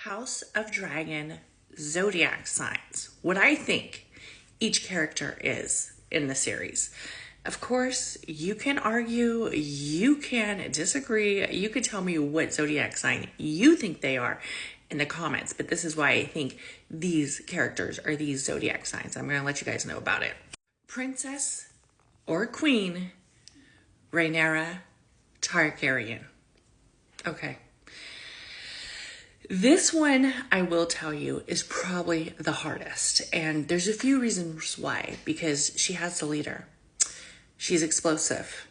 House of Dragon Zodiac signs, what I think each character is in the series. Of course, you can argue, you can disagree, you could tell me what zodiac sign you think they are in the comments, but this is why I think these characters are these zodiac signs. I'm going to let you guys know about it. Princess or Queen Rhaenyra Targaryen. Okay. This one, I will tell you, is probably the hardest. And there's a few reasons why. Because she has the leader. She's explosive.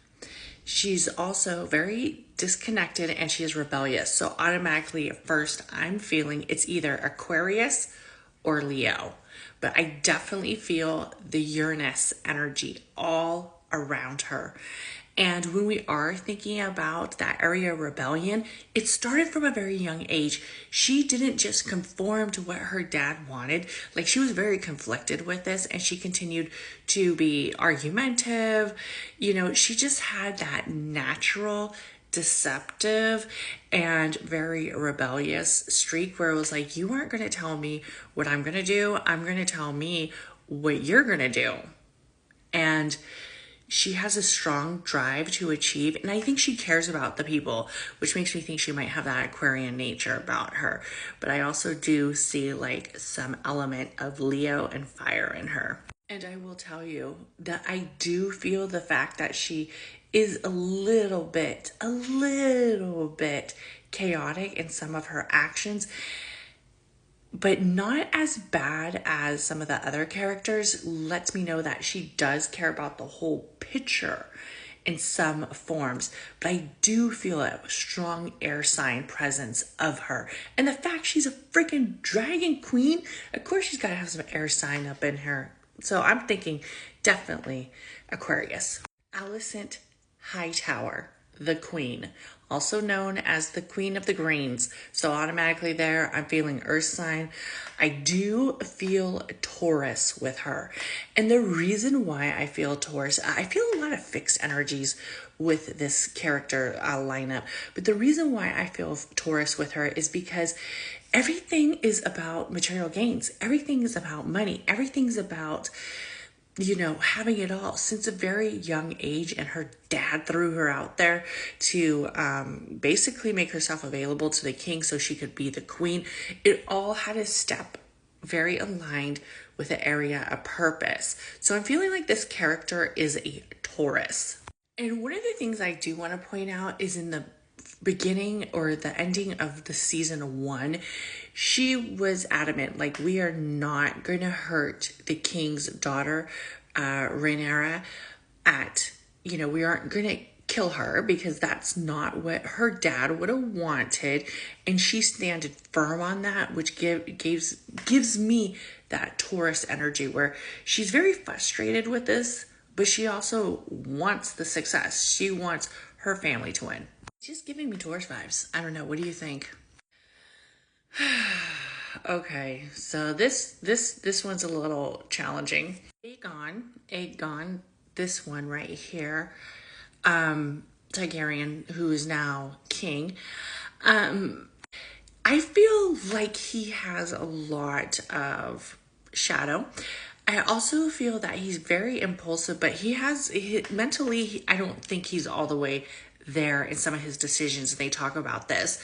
She's also very disconnected and she is rebellious. So automatically, at first, I'm feeling it's either Aquarius or Leo. But I definitely feel the Uranus energy all around her. And when we are thinking about that area of rebellion, it started from a very young age. She didn't just conform to what her dad wanted. Like, she was very conflicted with this and she continued to be argumentative. You know, she just had that natural, deceptive, and very rebellious streak where it was like, you aren't going to tell me what I'm going to do. I'm going to tell me what you're going to do. And she has a strong drive to achieve, and I think she cares about the people, which makes me think she might have that Aquarian nature about her. But I also do see like some element of Leo and fire in her. And I will tell you that I do feel the fact that she is a little bit chaotic in some of her actions, but not as bad as some of the other characters. Lets me know that she does care about the whole picture in some forms. But I do feel a strong air sign presence of her. And the fact she's a freaking dragon queen, of course she's got to have some air sign up in her. So I'm thinking definitely Aquarius. Alicent Hightower, the queen, also known as the Queen of the Greens. So automatically there, I'm feeling earth sign. I do feel Taurus with her. And the reason why I feel Taurus, I feel a lot of fixed energies with this character lineup. But the reason why I feel Taurus with her is because everything is about material gains. Everything is about money. Everything's about, you know, having it all since a very young age. And her dad threw her out there to basically make herself available to the king so she could be the queen. It all had a step very aligned with the area of purpose. So I'm feeling like this character is a Taurus. And one of the things I do want to point out is in the beginning or the ending of the season 1, she was adamant, like, we are not going to hurt the king's daughter, Rhaenyra, we aren't going to kill her because that's not what her dad would have wanted. And she standed firm on that, which gives me that Taurus energy where she's very frustrated with this, but she also wants the success. She wants her family to win. It's just giving me Taurus vibes. I don't know. What do you think? Okay, so this one's a little challenging. Aegon, this one right here, Targaryen, who is now king. I feel like he has a lot of shadow. I also feel that he's very impulsive, but mentally, I don't think he's all the way there in some of his decisions. They talk about this.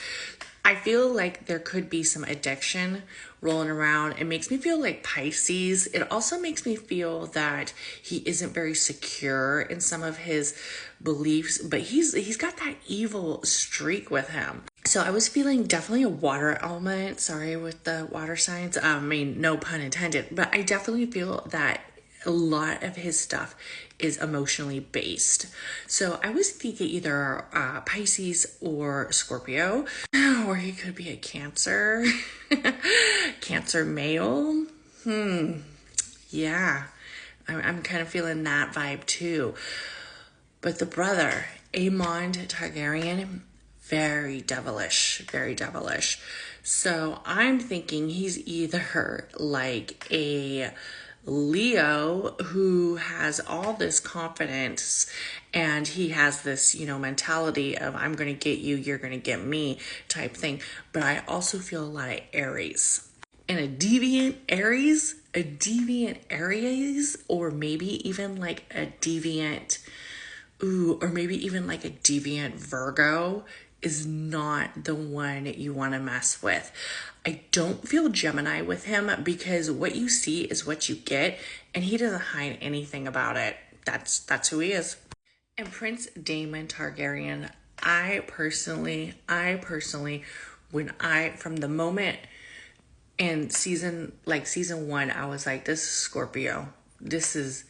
I feel like there could be some addiction rolling around. It makes me feel like Pisces. It also makes me feel that he isn't very secure in some of his beliefs, but he's got that evil streak with him. So I was feeling definitely a water element. Sorry with the water signs. No pun intended, but I definitely feel that a lot of his stuff is emotionally based. So I was thinking either Pisces or Scorpio, or he could be a Cancer, Cancer male. Yeah, I'm kind of feeling that vibe too. But the brother, Aemond Targaryen, very devilish, very devilish. So I'm thinking he's either like a Leo, who has all this confidence and he has this, mentality of I'm going to get you, you're going to get me type thing. But I also feel a lot of Aries. And a deviant Aries, or maybe even like a deviant, or maybe even like a deviant Virgo is not the one you want to mess with. I don't feel Gemini with him because what you see is what you get, and he doesn't hide anything about it. That's who he is. And Prince Daemon Targaryen, I personally, from the moment in season 1, I was like, this is Scorpio. This is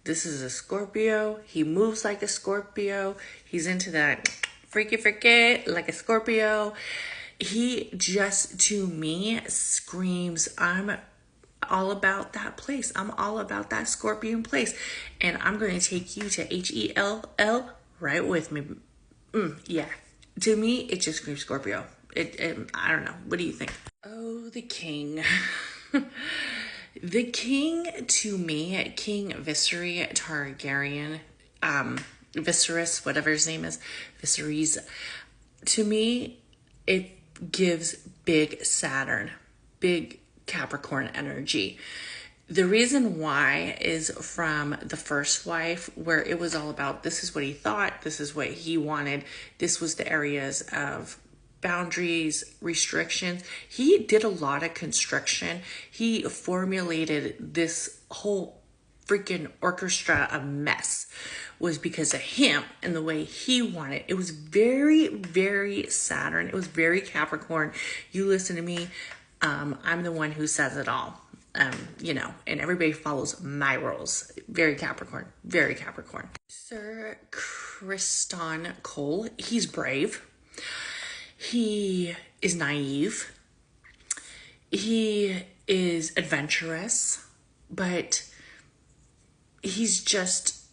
a Scorpio. He moves like a Scorpio. He's into that freaky like a Scorpio. He just, to me, screams, I'm all about that place. I'm all about that Scorpion place. And I'm going to take you to HELL right with me. Yeah. To me, it just screams Scorpio. I don't know. What do you think? Oh, the king. The king, to me, King Viserys Targaryen, Viserys, whatever his name is, Viserys, to me, it gives big Saturn, big Capricorn energy. The reason why is from the first wife, where it was all about this is what he thought, this is what he wanted, this was the areas of boundaries, restrictions. He did a lot of construction. He formulated this whole freaking orchestra of mess was because of him and the way he wanted. It was very, very Saturn. It was very Capricorn. You listen to me. I'm the one who says it all. And everybody follows my rules. Very Capricorn, very Capricorn. Sir Criston Cole, he's brave. He is naive. He is adventurous, but he's just,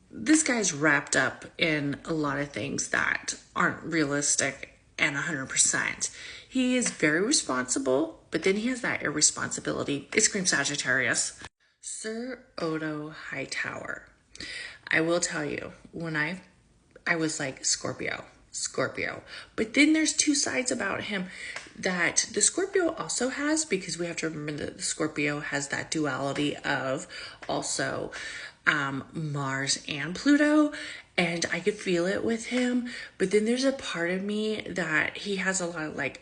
this guy's wrapped up in a lot of things that aren't realistic and 100%. He is very responsible, but then he has that irresponsibility. It screams Sagittarius. Sir Odo Hightower. I will tell you, when I was like Scorpio. But then there's two sides about him that the Scorpio also has, because we have to remember that the Scorpio has that duality of also Mars and Pluto. And I could feel it with him. But then there's a part of me that he has a lot of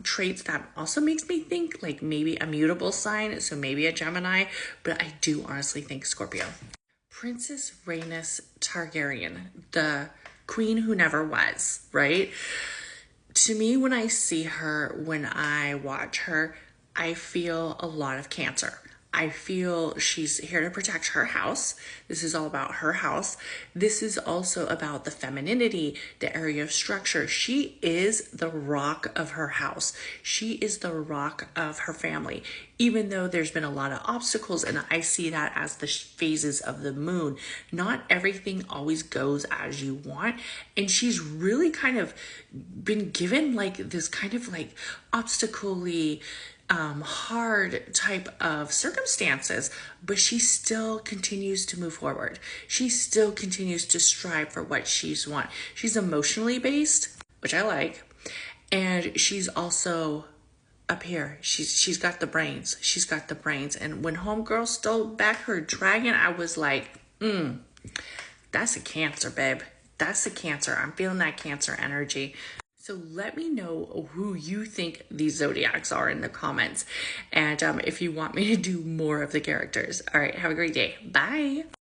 traits that also makes me think like maybe a mutable sign. So maybe a Gemini. But I do honestly think Scorpio. Princess Rhaenys Targaryen, the queen who never was, right? To me, when I see her, when I watch her, I feel a lot of Cancer. I feel she's here to protect her house. This is all about her house. This is also about the femininity, the area of structure. She is the rock of her house. She is the rock of her family. Even though there's been a lot of obstacles, and I see that as the phases of the moon, not everything always goes as you want. And she's really kind of been given like this kind of like obstacle-y, hard type of circumstances, but she still continues to move forward. She still continues to strive for what she's want. She's emotionally based, which I like, and she's also up here. She's got the brains. She's got the brains. And when homegirl stole back her dragon, I was like, that's a Cancer, babe. That's a Cancer. I'm feeling that Cancer energy. So let me know who you think these Zodiacs are in the comments. And if you want me to do more of the characters. All right, have a great day. Bye.